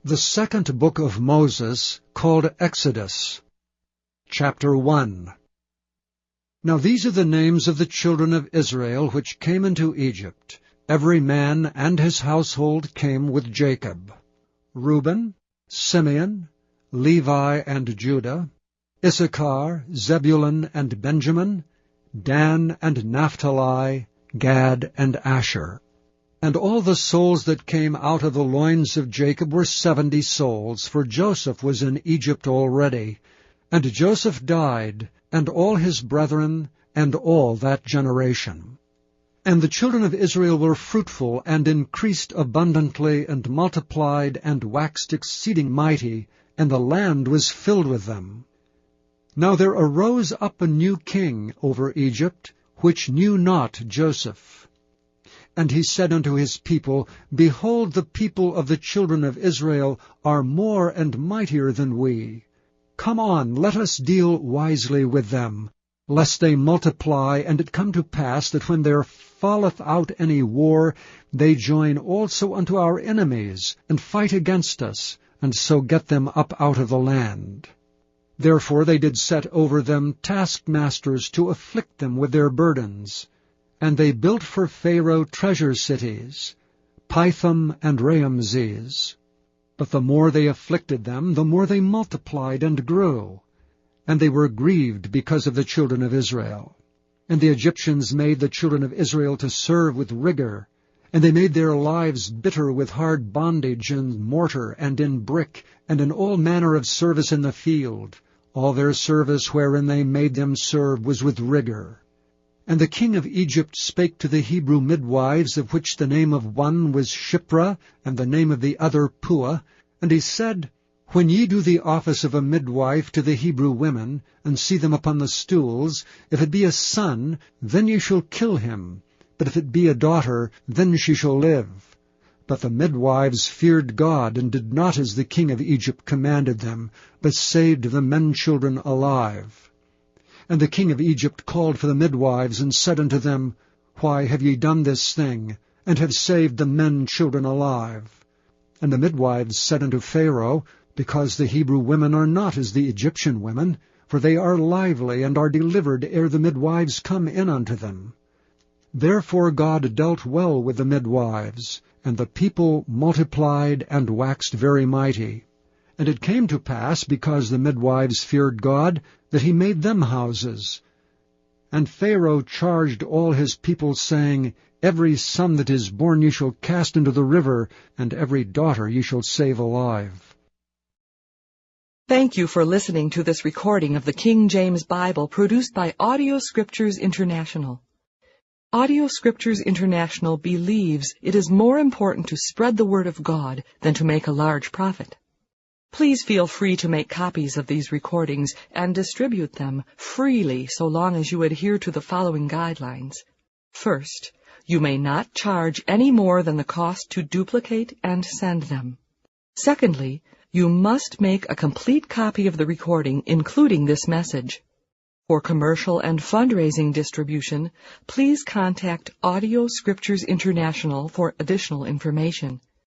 The second book of Moses, called Exodus. Chapter 1. Now these are the names of the children of Israel which came into Egypt. Every man and his household came with Jacob: Reuben, Simeon, Levi and Judah, Issachar, Zebulun and Benjamin, Dan and Naphtali, Gad and Asher. And all the souls that came out of the loins of Jacob were 70 souls, for Joseph was in Egypt already. And Joseph died, and all his brethren, and all that generation. And the children of Israel were fruitful, and increased abundantly, and multiplied, and waxed exceeding mighty, and the land was filled with them. Now there arose up a new king over Egypt, which knew not Joseph. And he said unto his people, Behold, the people of the children of Israel are more and mightier than we. Come on, let us deal wisely with them, lest they multiply, and it come to pass that when there falleth out any war, they join also unto our enemies, and fight against us, and so get them up out of the land. Therefore they did set over them taskmasters to afflict them with their burdens. And they built for Pharaoh treasure cities, Pithom and Raamses. But the more they afflicted them, the more they multiplied and grew. And they were grieved because of the children of Israel. And the Egyptians made the children of Israel to serve with rigor. And they made their lives bitter with hard bondage in mortar and in brick, and in all manner of service in the field. All their service wherein they made them serve was with rigor. And the king of Egypt spake to the Hebrew midwives, of which the name of one was Shiphrah, and the name of the other Puah. And he said, When ye do the office of a midwife to the Hebrew women, and see them upon the stools, if it be a son, then ye shall kill him. But if it be a daughter, then she shall live. But the midwives feared God, and did not as the king of Egypt commanded them, but saved the men-children alive. And the king of Egypt called for the midwives, and said unto them, Why have ye done this thing, and have saved the men-children alive? And the midwives said unto Pharaoh, Because the Hebrew women are not as the Egyptian women, for they are lively, and are delivered ere the midwives come in unto them. Therefore God dealt well with the midwives, and the people multiplied and waxed very mighty. And it came to pass, because the midwives feared God, that he made them houses. And Pharaoh charged all his people, saying, Every son that is born ye shall cast into the river, and every daughter ye shall save alive. Thank you for listening to this recording of the King James Bible produced by Audio Scriptures International. Audio Scriptures International believes it is more important to spread the Word of God than to make a large profit. Please feel free to make copies of these recordings and distribute them freely so long as you adhere to the following guidelines. First, you may not charge any more than the cost to duplicate and send them. Secondly, you must make a complete copy of the recording, including this message. For commercial and fundraising distribution, please contact Audio Scriptures International for additional information.